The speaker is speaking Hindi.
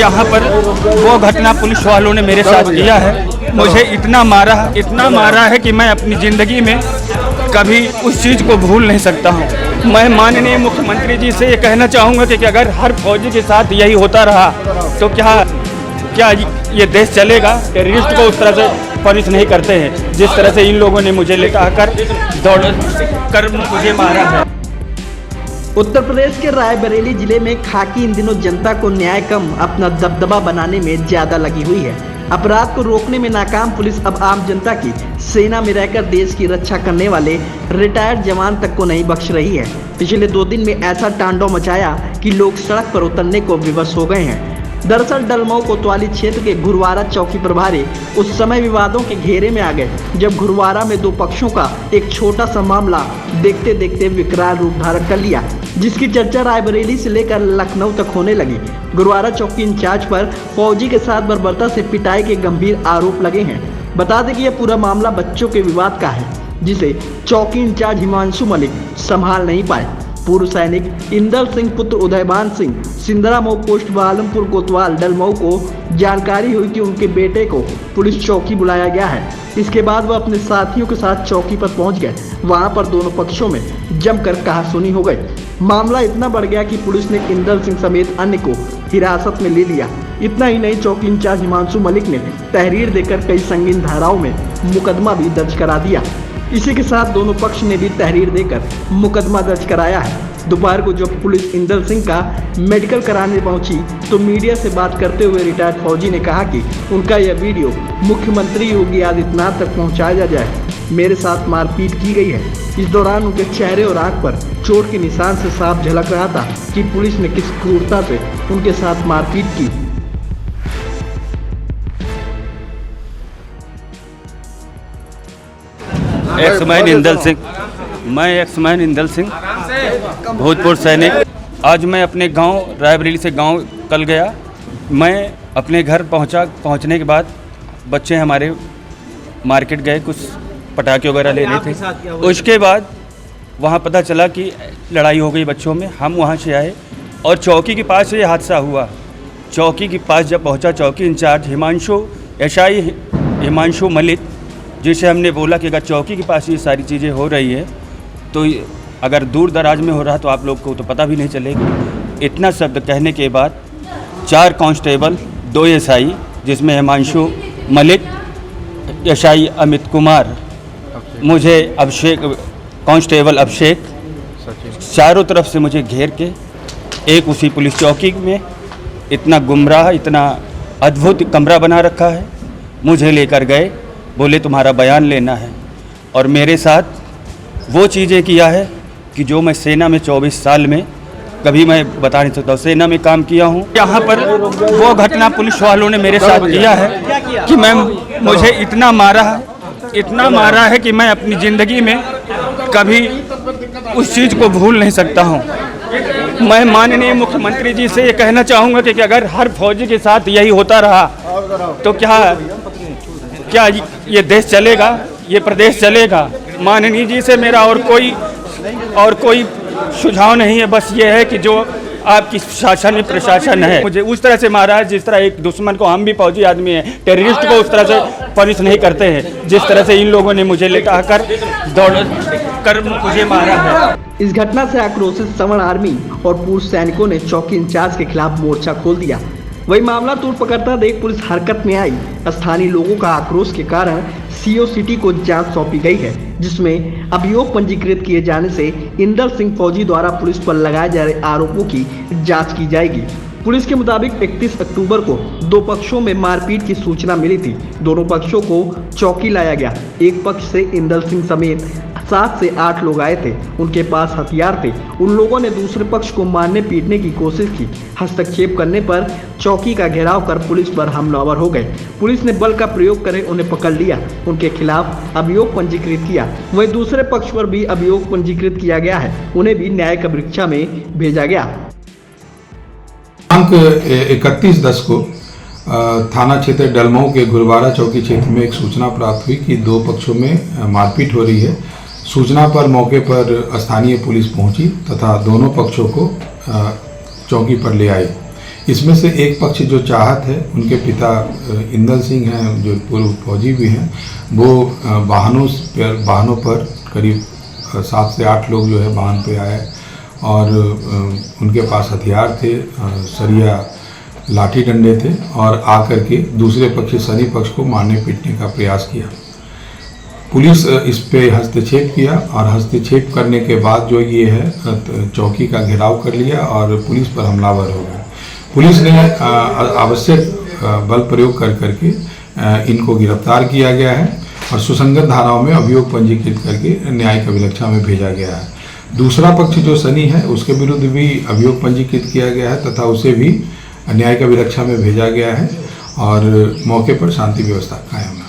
यहाँ पर वो घटना पुलिस वालों ने मेरे साथ किया है। मुझे इतना मारा है कि मैं अपनी ज़िंदगी में कभी उस चीज़ को भूल नहीं सकता हूँ। मैं माननीय मुख्यमंत्री जी से ये कहना चाहूँगा कि अगर हर फौजी के साथ यही होता रहा तो क्या ये देश चलेगा। टेररिस्ट को उस तरह से पनिश नहीं करते हैं जिस तरह से इन लोगों ने मुझे लेकर आकर दौड़ कर मुझे मारा है। उत्तर प्रदेश के रायबरेली जिले में खाकी इन दिनों जनता को न्याय कम अपना दबदबा बनाने में ज्यादा लगी हुई है। अपराध को रोकने में नाकाम पुलिस अब आम जनता की सेना में रहकर देश की रक्षा करने वाले रिटायर्ड जवान तक को नहीं बख्श रही है। पिछले 2 दिन में ऐसा तांडव मचाया कि लोग सड़क पर उतरने को विवश हो गए हैं। दरअसल डलमऊ कोतवाली क्षेत्र के घुरवारा चौकी प्रभारी उस समय विवादों के घेरे में आ गए जब घुरवारा में 2 पक्षों का एक छोटा सा मामला देखते देखते विकराल रूप धारण कर लिया, जिसकी चर्चा रायबरेली से लेकर लखनऊ तक होने लगी। घुरवारा चौकी इंचार्ज पर फौजी के साथ बर्बरता से पिटाई के गंभीर आरोप लगे हैं। बता दें कि यह पूरा मामला बच्चों के विवाद का है, जिसे चौकी इंचार्ज हिमांशु मलिक संभाल नहीं पाए। पूर्व सैनिक इंदल सिंह पुत्र उदयभान सिंह सिंदरा मऊ पोस्ट बालमपुर कोतवाल डलमऊ को जानकारी हुई कि उनके बेटे को पुलिस चौकी बुलाया गया है। इसके बाद वह अपने साथियों के साथ चौकी पर पहुंच गए। वहां पर दोनों पक्षों में जमकर कहासुनी हो गई। मामला इतना बढ़ गया कि पुलिस ने इंदल सिंह समेत अन्य को हिरासत में ले लिया। इतना ही नहीं, चौकी इंचार्ज हिमांशु मलिक ने तहरीर देकर कई संगीन धाराओं में मुकदमा भी दर्ज करा दिया। इसी के साथ दोनों पक्ष ने भी तहरीर देकर मुकदमा दर्ज कराया है। दोपहर को जब पुलिस इंदल सिंह का मेडिकल कराने पहुंची तो मीडिया से बात करते हुए रिटायर्ड फौजी ने कहा कि उनका यह वीडियो मुख्यमंत्री योगी आदित्यनाथ तक पहुंचाया जाए। मेरे साथ मारपीट की गई है। इस दौरान उनके चेहरे और आंख पर चोट के निशान से साफ झलक रहा था कि पुलिस ने किस क्रूरता से उनके साथ मारपीट की। एक्समैन इंदल सिंह भूतपूर्व सैनिक। आज मैं अपने गांव रायबरेली से गांव कल गया। मैं अपने घर पहुंचने के बाद बच्चे हमारे मार्केट गए, कुछ पटाखे वगैरह ले रहे थे। उसके बाद वहां पता चला कि लड़ाई हो गई बच्चों में। हम वहां से आए और चौकी के पास ये हादसा हुआ। चौकी के पास जब पहुंचा, चौकी इंचार्ज हिमांशु मलिक, जिसे हमने बोला कि अगर चौकी के पास ये सारी चीज़ें हो रही है तो अगर दूर दराज में हो रहा तो आप लोग को तो पता भी नहीं चलेगा। इतना शब्द कहने के बाद 4 कांस्टेबल, 2 एसआई, जिसमें हिमांशु मलिक, एसआई अमित कुमार, मुझे कांस्टेबल अभिषेक, चारों तरफ से मुझे घेर के एक उसी पुलिस चौकी में इतना गुमराह, इतना अद्भुत कमरा बना रखा है, मुझे लेकर गए। बोले तुम्हारा बयान लेना है। और मेरे साथ वो चीज़ें किया है कि जो मैं सेना में 24 साल में कभी मैं बता नहीं सकता। सेना में काम किया हूँ। यहाँ पर वो घटना पुलिस वालों ने मेरे साथ किया है कि मुझे इतना मारा है कि मैं अपनी ज़िंदगी में कभी उस चीज़ को भूल नहीं सकता हूँ। मैं माननीय मुख्यमंत्री जी से ये कहना चाहूँगा कि अगर हर फौजी के साथ यही होता रहा तो क्या ये देश चलेगा, ये प्रदेश चलेगा। माननीय जी से मेरा और कोई सुझाव नहीं है। बस ये है कि जो आपकी शासन में प्रशासन है, मुझे उस तरह से मारा है जिस तरह एक दुश्मन को, हम भी फौजी आदमी हैं, टेररिस्ट को उस तरह से पनिश नहीं करते हैं जिस तरह से इन लोगों ने मुझे लेकर आकर दौड़ कर मुझे मारा है। इस घटना से आक्रोशित सवर्ण आर्मी और पूर्व सैनिकों ने चौकी इंचार्ज के खिलाफ मोर्चा खोल दिया। वही मामला तूल पकड़ता देख पुलिस हरकत में आई। स्थानीय लोगों का आक्रोश के कारण सीओ सिटी को जांच सौंपी गई है, जिसमें अभियोग पंजीकृत किए जाने से इंदल सिंह फौजी द्वारा पुलिस पर लगाए जा रहे आरोपों की जांच की जाएगी। पुलिस के मुताबिक 31 अक्टूबर को 2 पक्षों में मारपीट की सूचना मिली थी। दोनों पक्षों को चौकी लाया गया। एक पक्ष से इंदल सिंह समेत 7 से 8 लोग आए थे। उनके पास हथियार थे। उन लोगों ने दूसरे पक्ष को मारने पीटने की कोशिश की। हस्तक्षेप करने पर चौकी का घेराव कर पुलिस पर हमलावर हो गए। पुलिस ने बल का प्रयोग कर उन्हें पकड़ लिया। उनके खिलाफ अभियोग पंजीकृत किया। वहीं दूसरे पक्ष पर भी अभियोग पंजीकृत किया गया है। उन्हें भी न्यायिक परीक्षा में भेजा गया। दिनांक 31/10 को थाना क्षेत्र डलमऊ के घुरवारा चौकी क्षेत्र में एक सूचना प्राप्त हुई कि 2 पक्षों में मारपीट हो रही है। सूचना पर मौके पर स्थानीय पुलिस पहुंची तथा दोनों पक्षों को चौकी पर ले आई। इसमें से एक पक्ष जो चाहत है, उनके पिता इंदल सिंह हैं जो पूर्व फौजी भी हैं, वो वाहनों पर करीब 7 से 8 लोग जो है वाहन पे आए और उनके पास हथियार थे, सरिया लाठी डंडे थे और आकर के दूसरे पक्ष सनी पक्ष को मारने पीटने का प्रयास किया। पुलिस इस पे हस्तक्षेप किया और हस्तक्षेप करने के बाद जो ये है चौकी का घेराव कर लिया और पुलिस पर हमलावर हो गए। पुलिस ने आवश्यक बल प्रयोग कर करके इनको गिरफ्तार किया गया है और सुसंगत धाराओं में अभियोग पंजीकृत करके न्यायिक अभिरक्षा में भेजा गया है। दूसरा पक्ष जो सनी है उसके विरुद्ध भी अभियोग पंजीकृत किया गया है तथा उसे भी न्यायिक अभिरक्षा में भेजा गया है और मौके पर शांति व्यवस्था कायम है।